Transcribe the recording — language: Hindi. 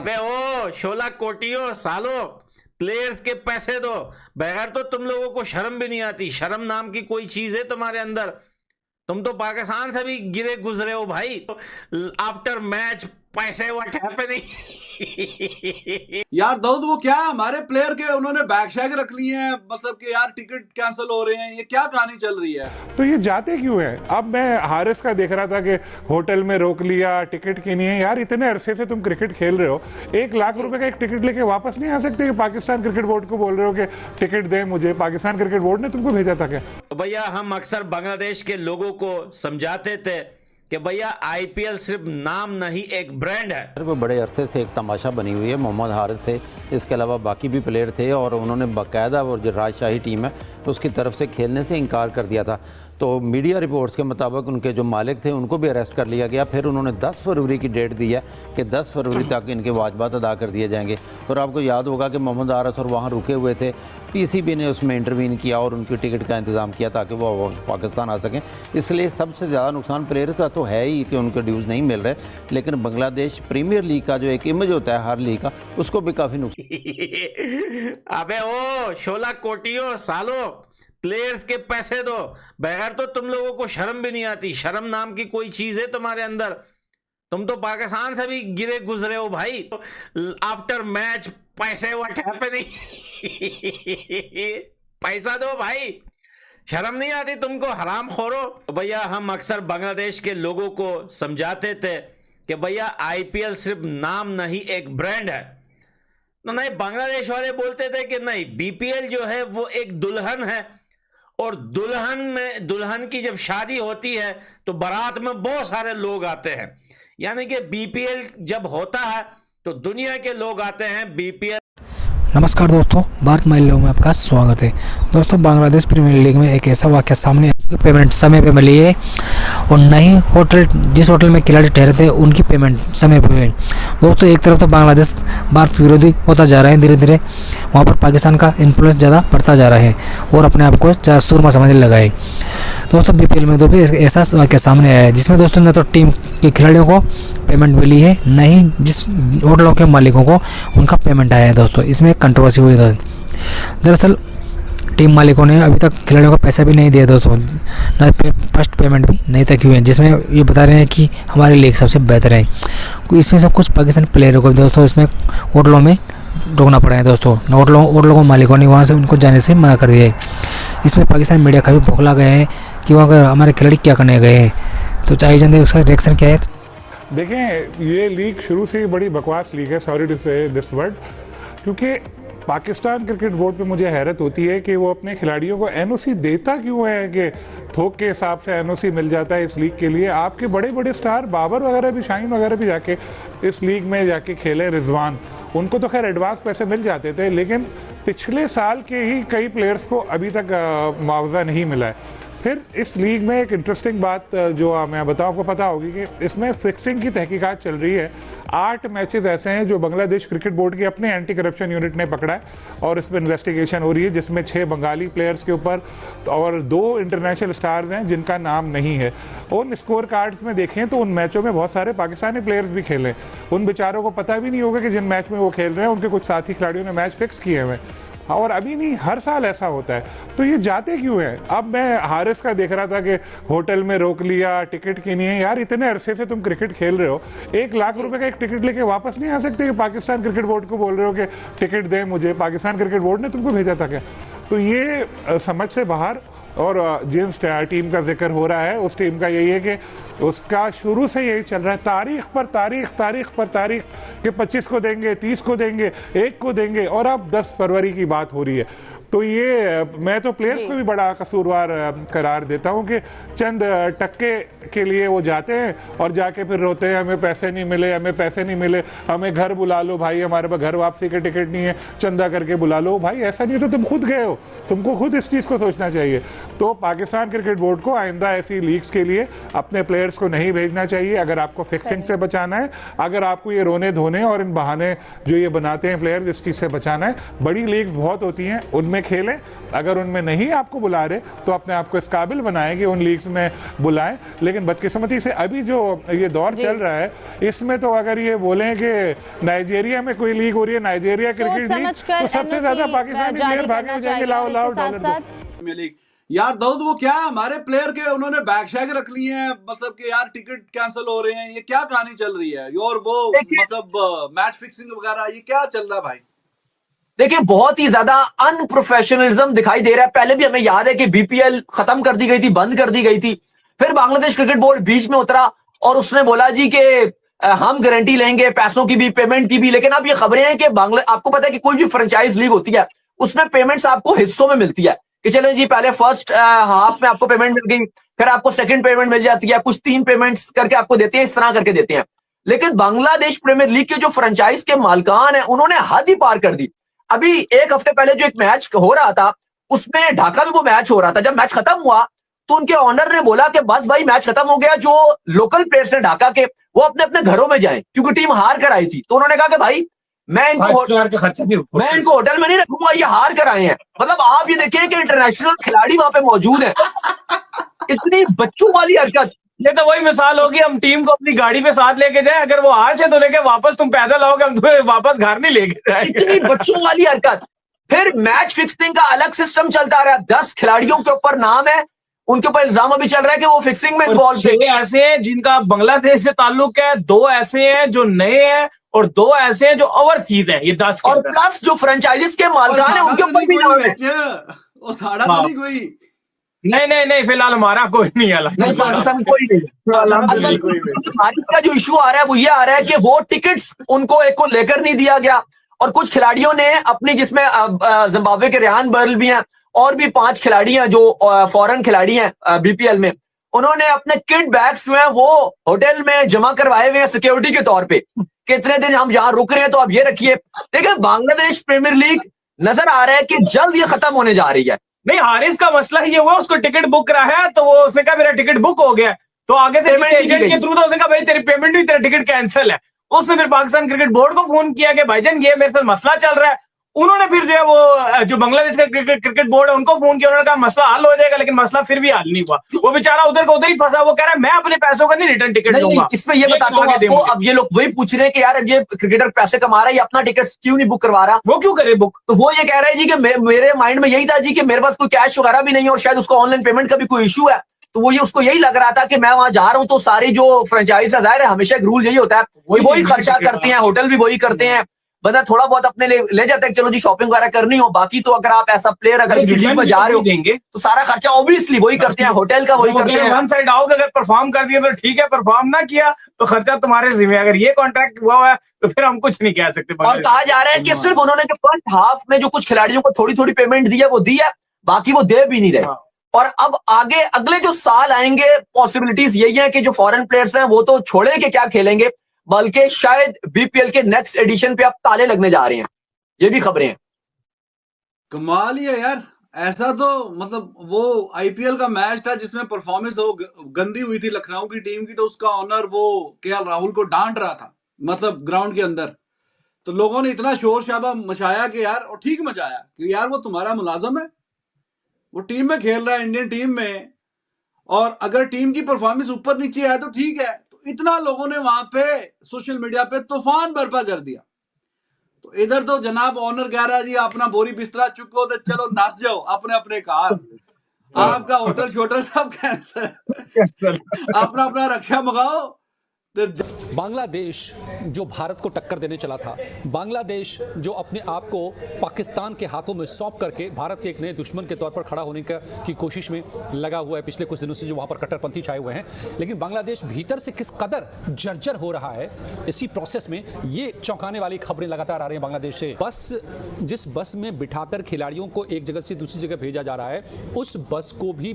अबे ओ 16 कोटियों सालों, प्लेयर्स के पैसे दो। बगैर तो तुम लोगों को शर्म भी नहीं आती। शर्म नाम की कोई चीज है तुम्हारे अंदर? तुम तो पाकिस्तान से भी गिरे गुजरे हो भाई। आफ्टर मैच पैसे व्हाट हैपनिंग। यार दाऊद, वो क्या है हमारे प्लेयर के उन्होंने बैग शैग रख लिए हैं, मतलब कि यार टिकट कैंसिल हो रहे हैं, ये क्या कहानी चल रही है? तो ये जाते क्यों है? अब मैं हारिस का देख रहा था कि होटल में रोक लिया, टिकट की नहीं है। यार इतने अरसे से तुम क्रिकेट खेल रहे हो, 1 लाख रुपए का एक टिकट लेके वापस नहीं आ सकते कि पाकिस्तान क्रिकेट बोर्ड को बोल रहे हो कि टिकट दे मुझे? पाकिस्तान क्रिकेट बोर्ड ने तुमको भेजा था क्या? तो भैया हम अक्सर बांग्लादेश के लोगों को समझाते थे कि भैया आईपीएल सिर्फ नाम नहीं एक ब्रांड है। वो बड़े अरसे से एक तमाशा बनी हुई है। मोहम्मद हारिस थे, इसके अलावा बाकी भी प्लेयर थे और उन्होंने बाकायदा वो जो राजशाही टीम है उसकी तरफ से खेलने से इनकार कर दिया था। तो मीडिया रिपोर्ट्स के मुताबिक उनके जो मालिक थे उनको भी अरेस्ट कर लिया गया। फिर उन्होंने 10 फरवरी की डेट दी है कि 10 फरवरी तक इनके वाजबात अदा कर दिए जाएंगे। और आपको याद होगा कि मोहम्मद हारिस और वहाँ रुके हुए थे, पीसीबी ने उसमें इंटरवीन किया और उनकी टिकट का इंतज़ाम किया ताकि वो पाकिस्तान आ सकें। इसलिए सबसे ज़्यादा नुकसान प्लेयर का तो है ही कि उनके ड्यूज़ नहीं मिल रहे, लेकिन बांग्लादेश प्रीमियर लीग का जो एक इमेज होता है हर लीग का, उसको भी काफ़ी नुकसान। अबे ओ 16 कोटियों सालों, प्लेयर्स के पैसे दो। बगैर तो तुम लोगों को शर्म भी नहीं आती। शर्म नाम की कोई चीज है तुम्हारे अंदर? तुम तो पाकिस्तान से भी गिरे गुजरे हो भाई। आफ्टर मैच पैसे व्हाट हैपनिंग। पैसा दो भाई, शर्म नहीं आती तुमको? हराम खोरो। तो भैया हम अक्सर बांग्लादेश के लोगों को समझाते थे कि भैया आईपीएल सिर्फ नाम नहीं एक ब्रांड है। तो नहीं, बांग्लादेश वाले बोलते थे कि नहीं, बीपीएल जो है वो एक दुल्हन है और दुल्हन की जब शादी होती है तो बारात में बहुत सारे लोग आते हैं। यानी कि बीपीएल जब होता है तो दुनिया के लोग आते हैं बीपीएल। नमस्कार दोस्तों, भारत महिला में आपका स्वागत है। दोस्तों, बांग्लादेश प्रीमियर लीग में एक ऐसा वाक़या सामने आया, पेमेंट समय पे मिली है और नहीं जिस होटल में खिलाड़ी ठहरे थे उनकी पेमेंट समय पे हुई। दोस्तों, एक तरफ तो बांग्लादेश भारत विरोधी होता जा रहा है, धीरे धीरे वहाँ पर पाकिस्तान का इन्फ्लुएंस ज़्यादा बढ़ता जा रहा है और अपने आप को ज़्यादा सुरमा समझने लगा है। दोस्तों, बीपीएल में तो भी ऐसा वाक़या सामने आया है जिसमें दोस्तों न तो टीम के खिलाड़ियों को पेमेंट मिली है, नहीं जिस होटलों के मालिकों को उनका पेमेंट आया है। दोस्तों, इसमें कंट्रोवर्सी हुई है। दरअसल टीम मालिकों ने अभी तक खिलाड़ियों का पैसा भी नहीं दिया दोस्तों, न फर्स्ट पेमेंट भी नहीं तक हुई है, जिसमें ये बता रहे हैं कि हमारी लीग सबसे बेहतर है। इसमें सब कुछ पाकिस्तानी प्लेयरों को दोस्तों इसमें होटलों में रोकना पड़ा है। दोस्तों, होटलों को मालिकों ने वहाँ से उनको जाने से मना कर दिया है। इसमें पाकिस्तान मीडिया काफ़ी बौखला गया है कि वहाँ पर हमारे खिलाड़ी क्या करने गए हैं। तो चाहिए जानते उसका रिएक्शन क्या है। देखें, ये लीग शुरू से ही बड़ी बकवास लीग है, सॉरी टू से दिस वर्ड, क्योंकि पाकिस्तान क्रिकेट बोर्ड पे मुझे हैरत होती है कि वो अपने खिलाड़ियों को एनओसी देता क्यों है कि थोक के हिसाब से एनओसी मिल जाता है इस लीग के लिए। आपके बड़े बड़े स्टार बाबर वगैरह भी, शाहीन वगैरह भी जाके इस लीग में जाके खेले, रिजवान, उनको तो खैर एडवांस पैसे मिल जाते थे, लेकिन पिछले साल के ही कई प्लेयर्स को अभी तक मुआवजा नहीं मिला है। फिर इस लीग में एक इंटरेस्टिंग बात जो मैं बताऊं, आपको पता होगी कि इसमें फिक्सिंग की तहकीकात चल रही है। 8 मैचेस ऐसे हैं जो बांग्लादेश क्रिकेट बोर्ड की अपने एंटी करप्शन यूनिट ने पकड़ा है और इस पर इन्वेस्टिगेशन हो रही है, जिसमें 6 बंगाली प्लेयर्स के ऊपर और 2 इंटरनेशनल स्टार्स हैं जिनका नाम नहीं है। उन स्कोर कार्ड्स में देखें तो उन मैचों में बहुत सारे पाकिस्तानी प्लेयर्स भी खेले। उन बेचारों को पता भी नहीं होगा कि जिन मैच में वो खेल रहे हैं उनके कुछ साथी खिलाड़ियों ने मैच फिक्स किए हुए हैं। और अभी नहीं, हर साल ऐसा होता है। तो ये जाते क्यों है? अब मैं हारिस का देख रहा था कि होटल में रोक लिया, टिकट की नहीं है। यार इतने अरसे से तुम क्रिकेट खेल रहे हो, 1 लाख रुपए का एक टिकट लेके वापस नहीं आ सकते कि पाकिस्तान क्रिकेट बोर्ड को बोल रहे हो कि टिकट दे मुझे? पाकिस्तान क्रिकेट बोर्ड ने तुमको भेजा था क्या? तो ये समझ से बाहर। और जिस टीम का जिक्र हो रहा है उस टीम का यही है कि उसका शुरू से यही चल रहा है, तारीख पर तारीख कि 25 को देंगे, 30 को देंगे, 1 को देंगे, और अब 10 फरवरी की बात हो रही है। तो ये मैं तो प्लेयर्स को भी बड़ा कसूरवार करार देता हूँ कि चंद टक्के के लिए वो जाते हैं और जाके फिर रोते हैं, हमें पैसे नहीं मिले, हमें पैसे नहीं मिले, हमें घर बुला लो भाई, हमारे पास घर वापसी के टिकट नहीं है, चंदा करके बुला लो। भाई ऐसा नहीं, तो तुम खुद गए हो, तुमको खुद इस चीज़ को सोचना चाहिए। तो पाकिस्तान क्रिकेट बोर्ड को आइंदा ऐसी लीग्स के लिए अपने प्लेयर्स को नहीं भेजना चाहिए अगर आपको फिक्सिंग से बचाना है। अगर आपको ये रोने धोने और इन बहाने जो ये बनाते हैं प्लेयर्स, इस चीज़ से बचाना है। बड़ी लीग्स बहुत होती हैं, उनमें उनमें खेलें, अगर उनमें नहीं आपको बुला रहे तो अपने आप को इस काबिल बनाएं कि उन लीग्स में बुलाएं। लेकिन बदकिस्मती से अभी जो ये दौर चल रहा है इसमें तो अगर ये बोलें कि नाइजीरिया में कोई लीग हो रही है, नाइजीरिया क्रिकेट लीग, तो सबसे ज्यादा पाकिस्तानी प्लेयर भागने हो जाएंगे, लाओ लाओ डॉलर दो। यार दाऊद वो क्या है, हमारे प्लेयर के उन्होंने बैग शैग रख लिए हैं, मतलब कि यार टिकट कैंसिल हो रहे हैं, ये क्या कहानी चल रही है? और वो मतलब मैच फिक्सिंग वगैरह ये क्या चल रहा है भाई? देखिए बहुत ही ज्यादा अनप्रोफेशनलिज्म दिखाई दे रहा है। पहले भी हमें याद है कि बीपीएल खत्म कर दी गई थी, बंद कर दी गई थी, फिर बांग्लादेश क्रिकेट बोर्ड बीच में उतरा और उसने बोला जी कि हम गारंटी लेंगे पैसों की भी, पेमेंट की भी। लेकिन अब ये खबरें हैं कि आपको पता है कि कोई भी फ्रेंचाइज लीग होती है उसमें पेमेंट्स आपको हिस्सों में मिलती है कि चलो जी पहले फर्स्ट हाफ में आपको पेमेंट मिल गई, फिर आपको सेकंड पेमेंट मिल जाती है, कुछ 3 पेमेंट्स करके आपको देते हैं, इस तरह करके देते हैं। लेकिन बांग्लादेश प्रीमियर लीग के जो फ्रेंचाइज के मालिकान हैं उन्होंने हद ही पार कर दी। अभी एक हफ्ते पहले जो एक मैच हो रहा था उसमें ढाका में वो मैच हो रहा था, जब मैच खत्म हुआ तो उनके ऑनर ने बोला कि बस भाई मैच खत्म हो गया, जो लोकल प्लेयर्स हैं ढाका के वो अपने अपने घरों में जाएं क्योंकि टीम हार कर आई थी। तो उन्होंने कहा कि भाई मैं इनको होटल में नहीं रखूंगा, ये हार कर आए हैं। मतलब आप ये देखिए कि इंटरनेशनल खिलाड़ी वहां पे मौजूद है, इतनी बच्चों वाली हरकत। ये तो वही मिसाल होगी, हम टीम को अपनी गाड़ी पे साथ लेके जाए, अगर वो हार जाए तो लेके वापस तुम पैदल आओगे, हम तुम्हें वापस घर नहीं लेके जाएंगे। इतनी बच्चों वाली हरकत। फिर मैच फिक्सिंग का अलग सिस्टम चलता रहा, 10 खिलाड़ियों के ऊपर नाम है, उनके ऊपर इल्जाम अभी चल रहा है कि वो फिक्सिंग में इन्वॉल्व थे। 6 ऐसे हैं जिनका बांग्लादेश से ताल्लुक है, 2 ऐसे हैं जो नए हैं और 2 ऐसे हैं जो ओवरसीज हैं। ये 10 और प्लस जो फ्रेंचाइजीज के मालिकान है उनके ऊपर भी नाम है। नहीं, फिलहाल हमारा कोई नहीं है, नहीं पाकिस्तान कोई नहीं। का जो इशू आ रहा है वो ये आ रहा है कि वो टिकट्स उनको एक को लेकर नहीं दिया गया और कुछ खिलाड़ियों ने अपनी, जिसमें जिम्बाब्वे के रेहान बर्ल भी हैं और भी 5 खिलाड़ी हैं जो फॉरेन खिलाड़ी हैं बीपीएल में, उन्होंने अपने किट बैग्स जो हैं वो होटल में जमा करवाए हुए हैं सिक्योरिटी के तौर पे, कितने दिन हम यहाँ रुक रहे हैं तो आप ये रखिए। देखिए बांग्लादेश प्रीमियर लीग नजर आ रहा है कि जल्द ये खत्म होने जा रही है। नहीं, हारिस का मसला ही ये हुआ, उसको टिकट बुक करा है तो वो उसने कहा मेरा टिकट बुक हो गया, तो आगे से एजेंट के थ्रू तो उसने कहा भाई तेरी पेमेंट हुई, तेरा टिकट कैंसिल है। उसने फिर पाकिस्तान क्रिकेट बोर्ड को फोन किया कि भाईजान ये मेरे साथ मसला चल रहा है। उन्होंने फिर जो है वो जो बांग्लादेश का क्रिकेट बोर्ड है उनको फोन किया, उन्होंने कहा मसला हल हो जाएगा, लेकिन मसला फिर भी हल नहीं हुआ। वो बेचारा उधर का उधर ही फंसा, वो कह रहा है मैं अपने पैसों का नहीं रिटर्न टिकट दूंगा। इसमें ये बताता हूँ आपको, अब ये लोग वही पूछ रहे हैं कि यार अब ये क्रिकेटर पैसे कमा रहा है, ये अपना टिकट क्यों नहीं बुक करवा रहा, वो क्यों करे बुक? तो वो ये कह रहे हैं जी कि मेरे माइंड में यही था जी कि मेरे पास कोई कैश वगैरह भी नहीं है और शायद उसको ऑनलाइन पेमेंट का भी कोई इशू है, तो वो ये उसको यही लग रहा था कि मैं वहां जा रहा हूं तो सारी जो फ्रेंचाइज है, जाहिर है हमेशा एक रूल यही होता है, वही खर्चा करते हैं, होटल भी वही करते हैं, बंदा थोड़ा बहुत अपने ले जाते हैं, चलो जी शॉपिंग वगैरह करनी हो, बाकी तो अगर आप ऐसा प्लेयर अगर लीग में जा रहे हो देंगे तो सारा खर्चा ऑब्वियसली वही करते हैं, होटल का वही करते हैं। वन साइड आउट अगर परफॉर्म कर दिया तो ठीक है, परफॉर्म ना किया तो खर्चा तुम्हारे जिम्मे। अगर ये कॉन्ट्रैक्ट हुआ है तो फिर हम कुछ नहीं कह सकते। और कहा जा रहा है कि सिर्फ उन्होंने जो फर्स्ट हाफ में जो कुछ खिलाड़ियों को थोड़ी थोड़ी पेमेंट दी है वो दी है, बाकी वो दे भी नहीं रहे। और अब आगे अगले जो साल आएंगे पॉसिबिलिटीज यही है कि जो फॉरेन प्लेयर्स हैं वो तो छोड़े कि क्या खेलेंगे, बल्कि शायद बीपीएल के नेक्स्ट एडिशन पे अब ताले लगने जा रहे हैं, ये भी खबरें हैं। कमाल ही है यार, ऐसा तो मतलब वो आईपीएल का मैच था जिसमें परफॉर्मेंस गंदी हुई थी लखनऊ की टीम की, तो उसका ऑनर वो केएल राहुल को डांट रहा था मतलब ग्राउंड के अंदर, तो लोगों ने इतना शोर शराबा मचाया कि यार, और ठीक मचाया कि यार वो तुम्हारा मुलाजम है, वो टीम में खेल रहा है इंडियन टीम में, और अगर टीम की परफॉर्मेंस ऊपर नीचे है तो ठीक है। तो इतना लोगों ने वहां पे सोशल मीडिया पे तूफान बर्पा कर दिया। तो इधर तो जनाब ऑनर कह रहा है जी अपना बोरी बिस्तरा चुको तो चलो नाच जाओ अपने अपने कार, आपका होटल शोटल सब कैंसिल, अपना अपना रक्षा मंगाओ। बांग्लादेश जो भारत को टक्कर देने चला था, बांग्लादेश जो अपने आप को पाकिस्तान के हाथों में सौंप करके भारत के एक नए दुश्मन के तौर पर खड़ा होने की कोशिश में लगा हुआ है पिछले कुछ दिनों से, जो वहाँ पर कट्टरपंथी छाए हुए हैं। लेकिन बांग्लादेश भीतर से किस कदर जर्जर हो रहा है इसी प्रोसेस में, ये चौंकाने वाली खबरें लगातार आ रही हैं बांग्लादेश से। जिस बस में बिठाकर खिलाड़ियों को एक जगह से दूसरी जगह भेजा जा रहा है, उस बस को भी